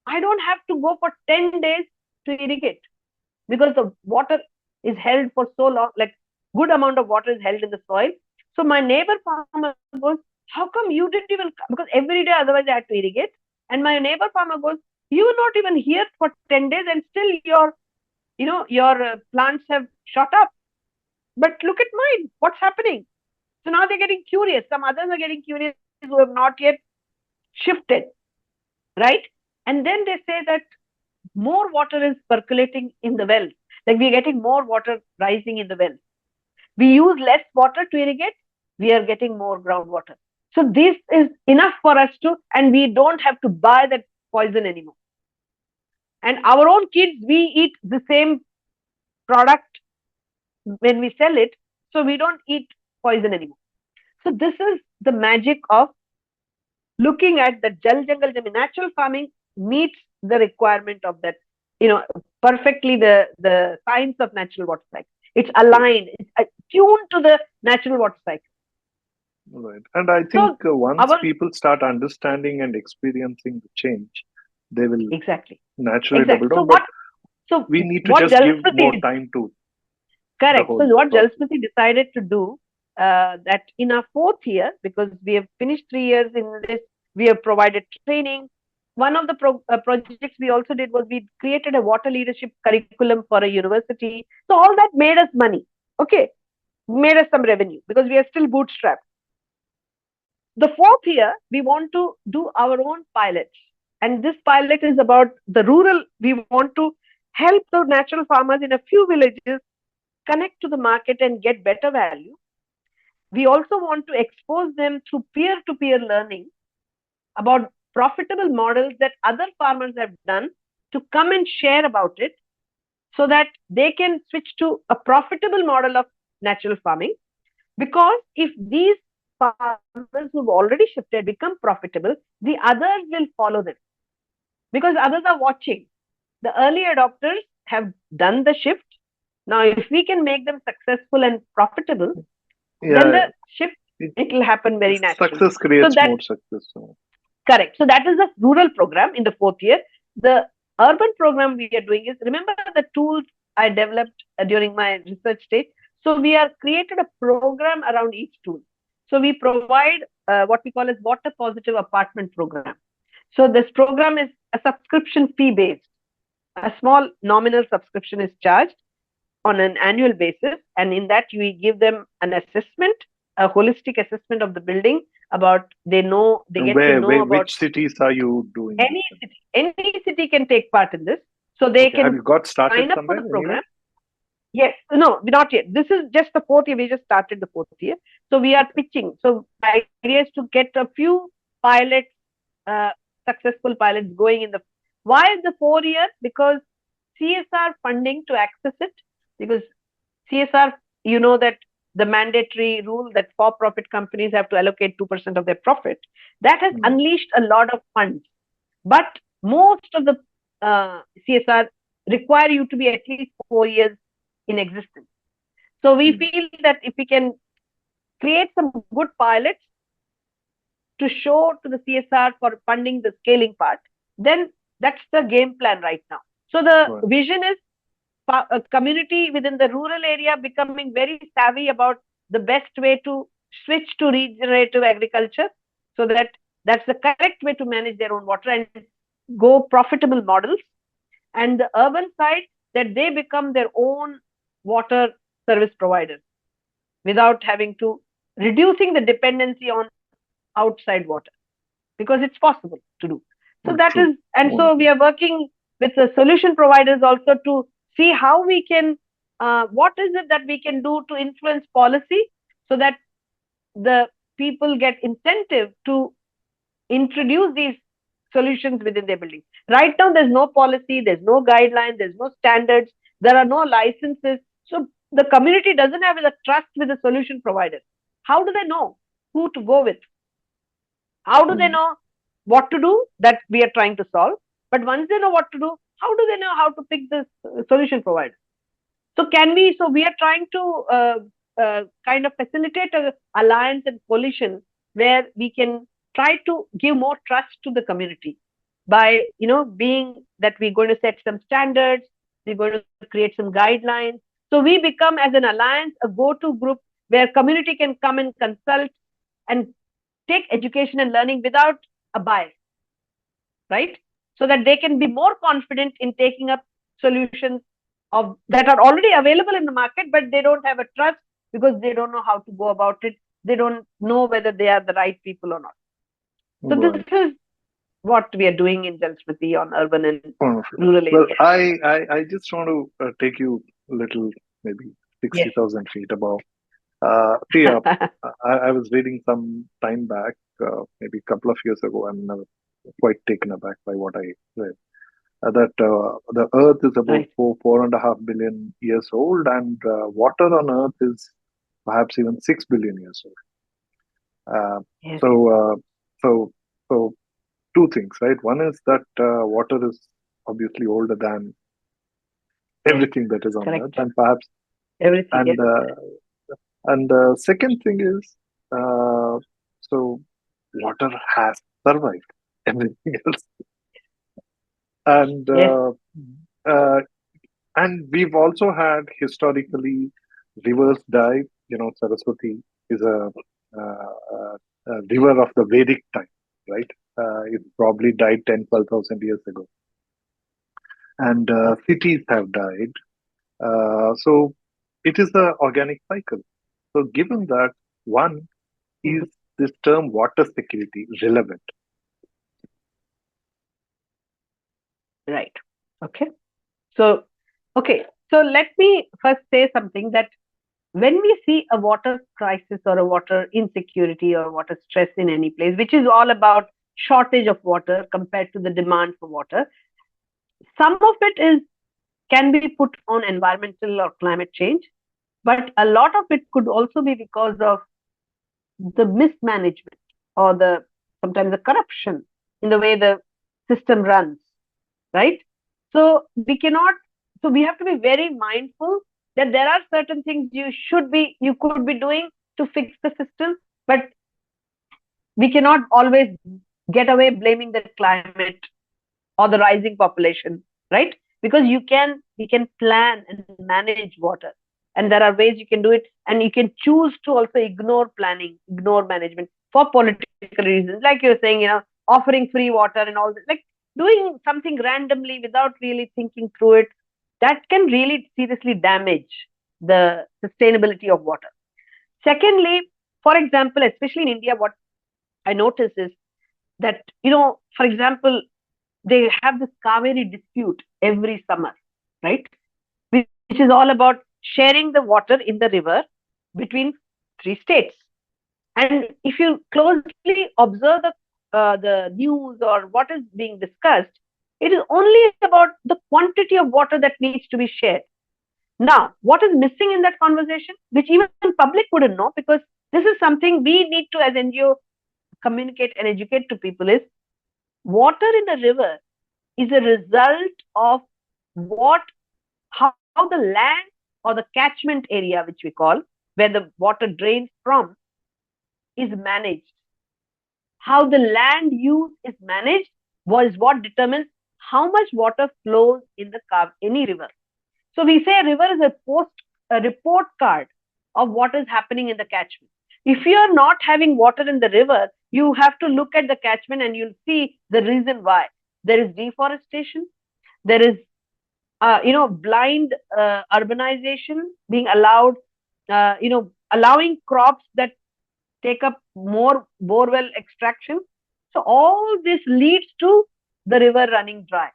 I don't have to go for 10 days to irrigate because the water is held for so long, like good amount of water is held in the soil. So my neighbor farmer goes, how come you didn't even, because every day otherwise I had to irrigate. And my neighbor farmer goes, you were not even here for 10 days and still your plants have shot up. But look at mine, what's happening? So now they're getting curious. Some others are getting curious who have not yet shifted, right? And then they say that more water is percolating in the well. Like we're getting more water rising in the well. We use less water to irrigate, we are getting more groundwater. So this is enough for us to, and we don't have to buy that poison anymore. And our own kids, we eat the same product when we sell it, so we don't eat poison anymore. So this is the magic of looking at the Jal Jungle Jami. Natural farming meets the requirement of that, perfectly the science of natural water cycle. It's aligned, it's attuned to the natural water cycle. Right. And I think once people start understanding and experiencing the change, they will naturally double down. But we need to just give more time to. Correct. So what Jal Smruti decided to do, that in our 4th year, because we have finished 3 years in this, we have provided training. One of the projects we also did was we created a water leadership curriculum for a university. So all that made us money. Okay. Made us some revenue because we are still bootstrapped. The 4th year, we want to do our own pilot. And this pilot is about the rural. We want to help the natural farmers in a few villages connect to the market and get better value. We also want to expose them through peer-to-peer learning about profitable models that other farmers have done, to come and share about it so that they can switch to a profitable model of natural farming. Because if these farmers who've already shifted become profitable, the others will follow them because others are watching. The early adopters have done the shift. Now, if we can make them successful and profitable, then the shift, it will happen very naturally. Success creates more success. Correct. So that is the rural program in the 4th year. The urban program we are doing is, remember the tools I developed during my research stage? So we are created a program around each tool. So we provide what we call as water positive apartment program. So this program is a subscription fee based. A small nominal subscription is charged on an annual basis, and in that we give them an assessment, a holistic assessment of the building, about they get to know about which cities are you doing. Any city can take part in this, so they can have you got started sign up for the program. Yes, no, not yet. This is just the 4th year. We just started the 4th year, so we are pitching. So the idea is to get a few pilots, successful pilots going in the. Why the 4 years? Because CSR funding to access it. Because CSR, you know that the mandatory rule that for-profit companies have to allocate 2% of their profit, that has unleashed a lot of funds. But most of the CSR require you to be at least 4 years in existence. So we feel that if we can create some good pilots to show to the CSR for funding the scaling part, then that's the game plan right now. So the vision is a community within the rural area becoming very savvy about the best way to switch to regenerative agriculture, so that that's the correct way to manage their own water and go profitable models. And the urban side, that they become their own water service providers without having to reducing the dependency on outside water, because it's possible to do. So that True. is, and so we are working with the solution providers also to see how we can, what is it that we can do to influence policy so that the people get incentive to introduce these solutions within their building. Right now, there's no policy, there's no guideline, there's no standards, there are no licenses. So the community doesn't have the trust with the solution providers. How do they know who to go with? How do they Mm. know what to do that we are trying to solve? But once they know what to do, how do they know how to pick the solution provider? So can we? So we are trying to kind of facilitate a alliance and coalition where we can try to give more trust to the community by being that we're going to set some standards, we're going to create some guidelines. So we become as an alliance a go-to group where community can come and consult and take education and learning without a bias, right? So that they can be more confident in taking up solutions of that are already available in the market, but they don't have a trust because they don't know how to go about it. They don't know whether they are the right people or not. So this Right. is what we are doing in Jal Smruti on urban and Wonderful. rural Well, areas. I just want to take you a little, maybe Yes. 60,000 feet above. Priya, I was reading some time back, maybe a couple of years ago. I'm never quite taken aback by what I read. That the Earth is about Right. 4.5 billion years old, and water on Earth is perhaps even 6 billion years old. Uh, Yes. so, so, so two things, right? One is that water is obviously older than Yes. everything that is on Earth, Correct. and perhaps, Everything. and Yes. the second thing is, so water has survived everything else, and Yes. uh, and we've also had historically rivers die. Saraswati is a river of the Vedic time, right? It probably died 10, 12,000 years ago, and cities have died. So it is the organic cycle. So given that, one, is Mhm. this term water security relevant? Right. Okay. So, okay. So let me first say something that when we see a water crisis or a water insecurity or water stress in any place, which is all about shortage of water compared to the demand for water, some of it is can be put on environmental or climate change, but a lot of it could also be because of the mismanagement or the sometimes the corruption in the way the system runs, right? So we cannot, so we have to be very mindful that there are certain things you could be doing to fix the system, but we cannot always get away blaming the climate or the rising population, right? Because we can plan and manage water, and there are ways you can do it, and you can choose to also ignore planning, ignore management for political reasons, like you're saying, offering free water and all that, like doing something randomly without really thinking through it, that can really seriously damage the sustainability of water. Secondly, for example, especially in India, what I notice is that, for example, they have this Kaveri dispute every summer, right? Which is all about sharing the water in the river between three states. And if you closely observe the news or what is being discussed, it is only about the quantity of water that needs to be shared. Now, what is missing in that conversation, which even public wouldn't know, because this is something we need to, as NGO, communicate and educate to people, is water in a river is a result of what how the land or the catchment area, which we call, where the water drains from, is managed. How the land use is managed was what determines how much water flows in any river. So we say a river is a report card of what is happening in the catchment. If you are not having water in the river, you have to look at the catchment and you'll see the reason why. There is deforestation, there is blind urbanization being allowed, allowing crops that take up more borewell extraction. So all this leads to the river running dry,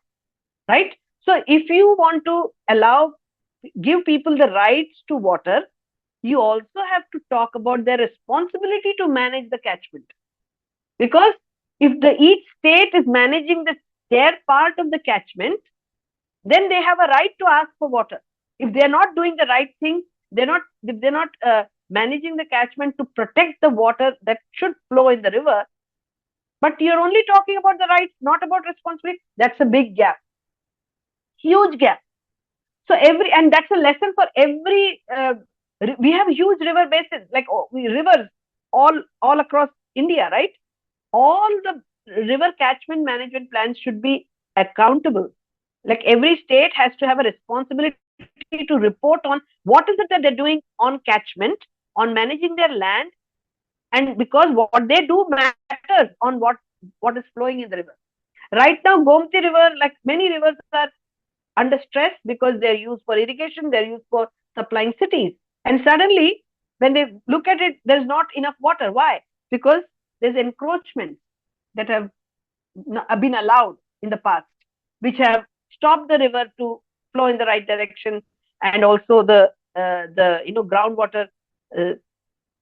right? So if you want to give people the rights to water, you also have to talk about their responsibility to manage the catchment. Because if each state is managing their part of the catchment, then they have a right to ask for water. If they are not doing the right thing, if they're not managing the catchment to protect the water that should flow in the river, but you're only talking about the rights, not about responsibility, that's a big gap, huge gap. So and that's a lesson for every. We have huge river basins, like rivers all across India, right? All the river catchment management plans should be accountable. Like every state has to have a responsibility to report on what is it that they're doing on catchment, on managing their land, and because what they do matters on what is flowing in the river. Right now, Gomti River, like many rivers, are under stress because they're used for irrigation, they're used for supplying cities. And suddenly, when they look at it, there's not enough water. Why? Because there's encroachments that have been allowed in the past, which have stopped the river to flow in the right direction, and also the groundwater uh,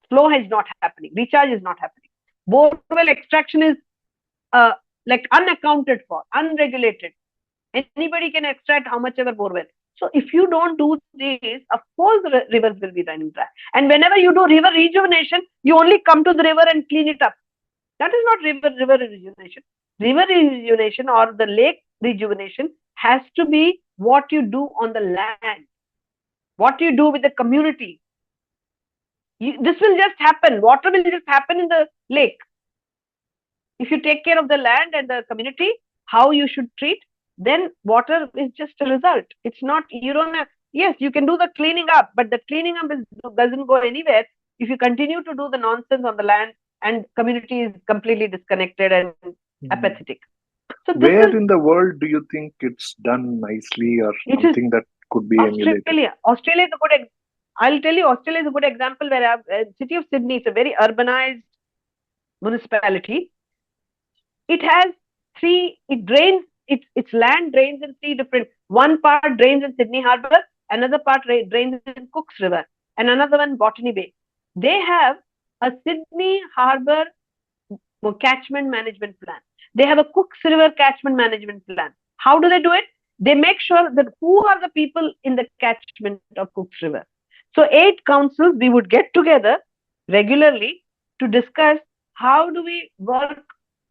flow is not happening, recharge is not happening. Borewell extraction is uh, like unaccounted for, unregulated. Anybody can extract how much ever borewell. So if you don't do this, of course the rivers will be running dry. And whenever you do river rejuvenation, you only come to the river and clean it up. That is not river rejuvenation. River rejuvenation or the lake rejuvenation has to be what you do on the land, what you do with the community. This will just happen. Water will just happen in the lake. If you take care of the land and the community, how you should treat, then water is just a result. It's not, you don't have, yes, you can do the cleaning up, but the cleaning up doesn't go anywhere if you continue to do the nonsense on the land and community is completely disconnected and apathetic. So where in the world do you think it's done nicely or something that could be emulated? Australia is a good. I'll tell you, Australia is a good example where city of Sydney is a very urbanized municipality. It has it drains, its land drains in three different, one part drains in Sydney Harbour, another part drains in Cook's River, and another one Botany Bay. They have a Sydney Harbour catchment management plan. They have a Cook's River catchment management plan. How do they do it? They make sure that who are the people in the catchment of Cook's River. So 8 councils, we would get together regularly to discuss how do we work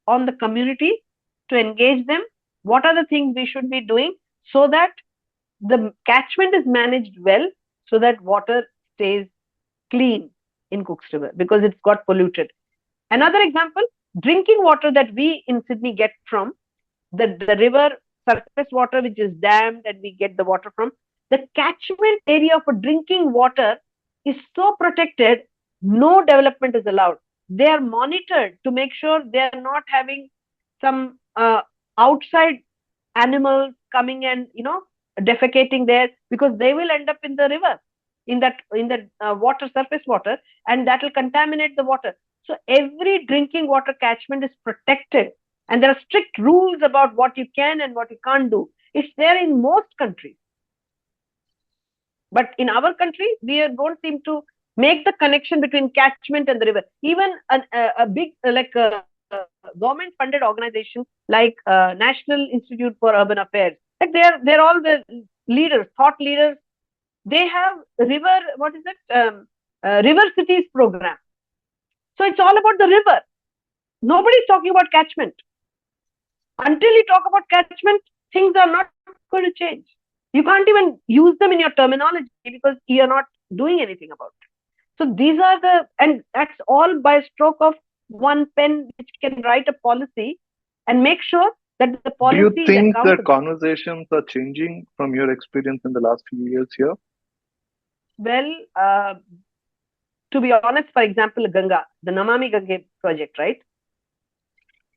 on the community to engage them, what are the things we should be doing so that the catchment is managed well, so that water stays clean in Cook's River because it's got polluted. Another example, drinking water that we in Sydney get from the river surface water, which is dammed and we get the water from, the catchment area for drinking water is so protected, no development is allowed. They are monitored to make sure they are not having some outside animals coming and defecating there, because they will end up in the river, in that water, surface water, and that will contaminate the water. So every drinking water catchment is protected, and there are strict rules about what you can and what you can't do. It's there in most countries. But in our country, we don't seem to make the connection between catchment and the river. Even a big government-funded organization like National Institute for Urban Affairs, like they're all the leaders, thought leaders. They have river, river cities program. So it's all about the river. Nobody's talking about catchment. Until you talk about catchment, things are not going to change. You can't even use them in your terminology because you're not doing anything about it. So these are and that's all by a stroke of one pen, which can write a policy and make sure that the policy is accountable. Do you think the conversations are changing from your experience in the last few years here? Well, to be honest, for example, Ganga, the Namami Gange project, right?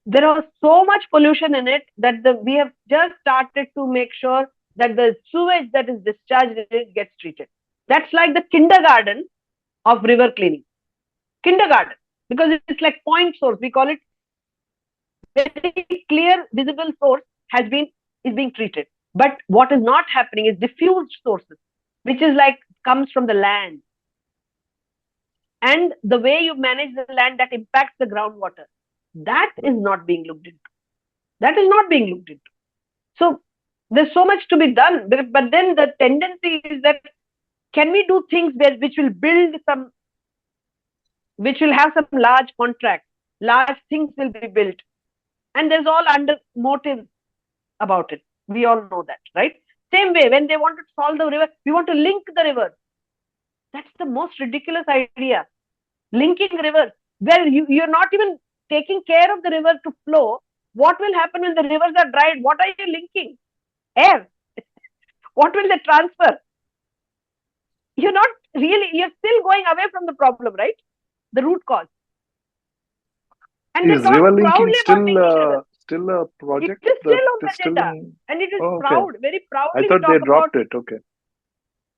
There was so much pollution in it that we have just started to make sure that the sewage that is discharged in it gets treated. That's like the kindergarten of river cleaning. Kindergarten. because it's like point source. We call it very clear, visible source is being treated. But what is not happening is diffused sources, which is like comes from the land, and the way you manage the land that impacts the groundwater. That is not being looked into. That is not being looked into. So there's so much to be done, but then the tendency is that can we do things which will build some, which will have some large contracts, large things will be built, and there's all under motives about it. We all know that, right? Same way, when they want to solve the river, we want to link the river. That's the most ridiculous idea. Linking rivers, where you're not even taking care of the river to flow. What will happen when the rivers are dried? What are you linking? Air. What will they transfer? You're not really, you're still going away from the problem, right? The root cause. And Is they talk river linking proudly about linking rivers. still a project It is still on that the is still agenda. in? And it is Oh, okay. proud, very I proudly we thought they talk about. dropped it. Okay.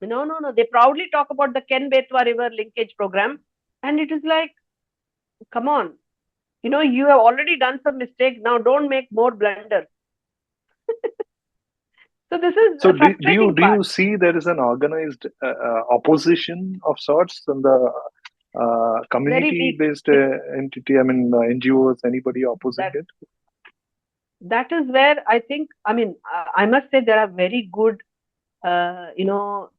No. They proudly talk about the Ken Betwa River linkage program. And it is like, come on. You have already done some mistakes. Now don't make more blunders. So this is So a do frustrating part. you see there is an organized opposition of sorts in the Very community weak. based entity? I mean, NGOs, anybody opposing That it? that is where I think. I mean, I must say there are very good,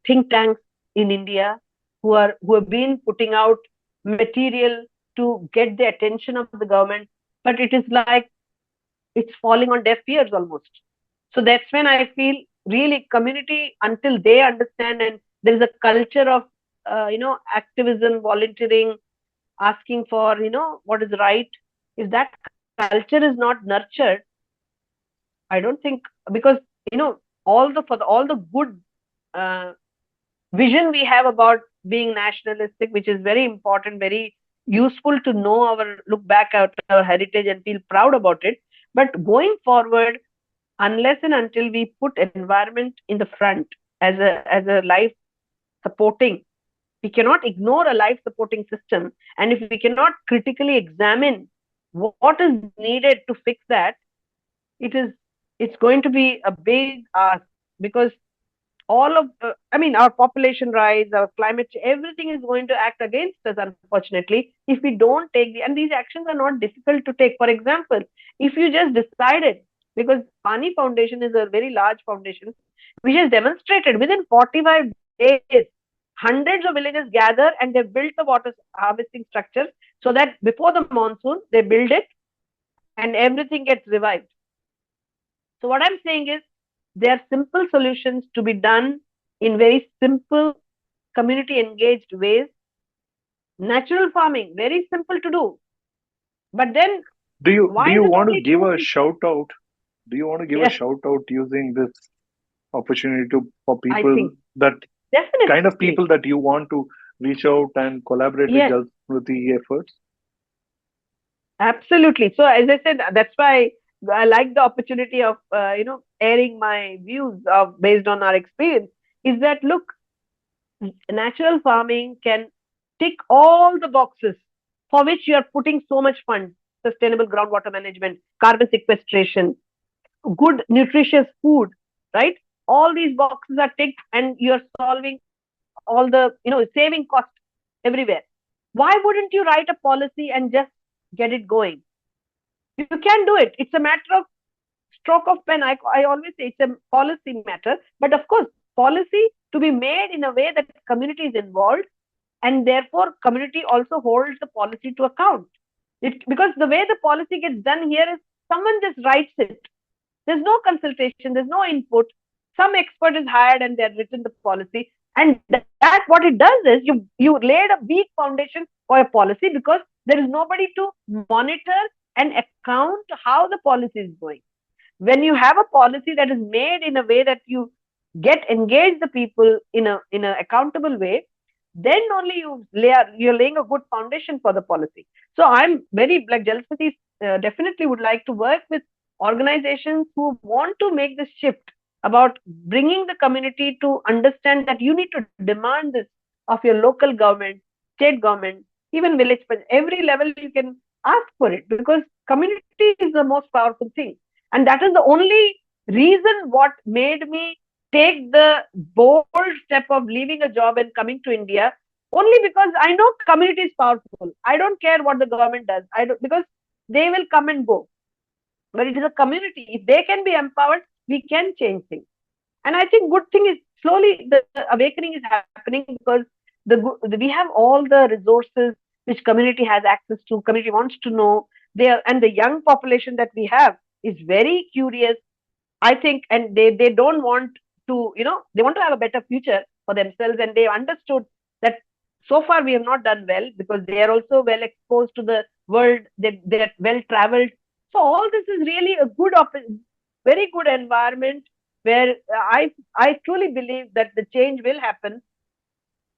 think tanks in India who have been putting out material to get the attention of the government, but it is like it's falling on deaf ears almost. So that's when I feel really community, until they understand, and there is a culture of activism, volunteering, asking for what is right. If that culture is not nurtured, I don't think, because you know all the good uh, vision we have about being nationalistic, which is very important, very useful to know our, look back at our heritage and feel proud about it. But going forward, unless and until we put environment in the front as a life supporting, we cannot ignore a life supporting system. And if we cannot critically examine what is needed to fix that, it is it's going to be a big ask, because all of I mean, our population rise, our climate change, everything is going to act against us, unfortunately, if we don't take and these actions are not difficult to take. For example, if you just decided, because Pani Foundation is a very large foundation which has demonstrated within 45 days, hundreds of villages gather and they built the water harvesting structures, so that before the monsoon they build it and everything gets revived. So what I'm saying is, there are simple solutions to be done in very simple, community engaged ways. Natural farming, very simple to do. But then, Do why is you it want to only give two a people? shout out? Do you want to give a Yes, shout out using this opportunity for I people, think that kind of definitely. people that you want to reach out and collaborate with Yes, Jal Smruti efforts? absolutely. So as I said, that's why I like the opportunity of airing my views of based on our experience. Is that, look, natural farming can tick all the boxes for which you are putting so much funds: sustainable groundwater management, carbon sequestration, good nutritious food, right? All these boxes are ticked and you're solving all the, saving cost everywhere. Why wouldn't you write a policy and just get it going? You can do it. It's a matter of stroke of pen. I always say it's a policy matter. But of course, policy to be made in a way that community is involved, and therefore community also holds the policy to account. Because the way the policy gets done here is someone just writes it. There's no consultation, there's no input. Some expert is hired and they've written the policy. And that what it does is you laid a weak foundation for a policy, because there is nobody to monitor and account how the policy is going. When you have a policy that is made in a way that you get engage the people in a accountable way, then only you're laying a good foundation for the policy. So I'm very, like, Jalsmati definitely would like to work with organizations who want to make this shift about bringing the community to understand that you need to demand this of your local government, state government, even village, but every level you can ask for it, because community is the most powerful thing. And that is the only reason what made me take the bold step of leaving a job and coming to India, only because I know community is powerful. I don't care what the government does. I don't, because they will come and go. But it is a community. If they can be empowered, we can change things. And I think good thing is slowly the awakening is happening, because we have all the resources which community has access to. Community wants to know. And the young population that we have is very curious, I think, and they don't want to, they want to have a better future for themselves, and they understood that so far we have not done well, because they are also well exposed to the world. They're well traveled. So all this is really a very good environment where I truly believe that the change will happen,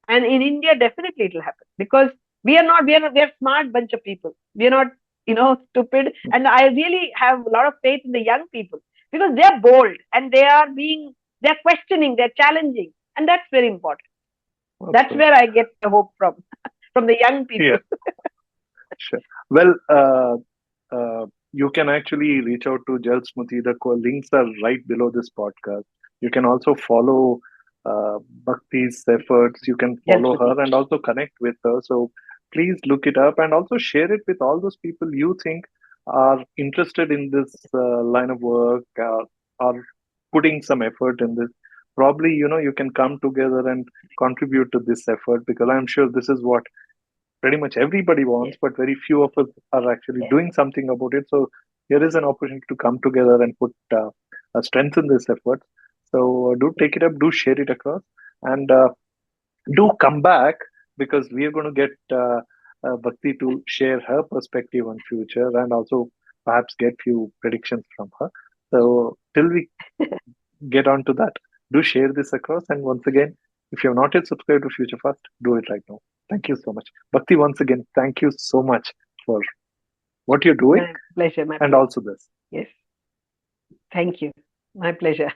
and in India definitely it will happen, because we are smart bunch of people. We are not stupid, and I really have a lot of faith in the young people, because they are bold and they're questioning, they're challenging, and that's very important. That's Absolutely. where I get the hope from the young people. Yeah, sure. Well, you can actually reach out to Jal Smruti. The links are right below this podcast. You can also follow Bhakti's efforts. You can follow Jalsmati. her and also connect with her. So please look it up and also share it with all those people you think are interested in this line of work, are putting some effort in this. Probably, you can come together and contribute to this effort, because I'm sure this is what pretty much everybody wants, Yes, but very few of us are actually yes, doing something about it. So here is an opportunity to come together and put strengthen this effort. So do take it up, do share it across, and do come back, because we are going to get Bhakti to share her perspective on future and also perhaps get few predictions from her. So till we get on to that, do share this across. And once again, if you have not yet subscribed to Future Fast, do it right now. Thank you so much. Bhakti, once again, thank you so much for what you're doing my pleasure, my and pleasure. also this. Yes, thank you, my pleasure.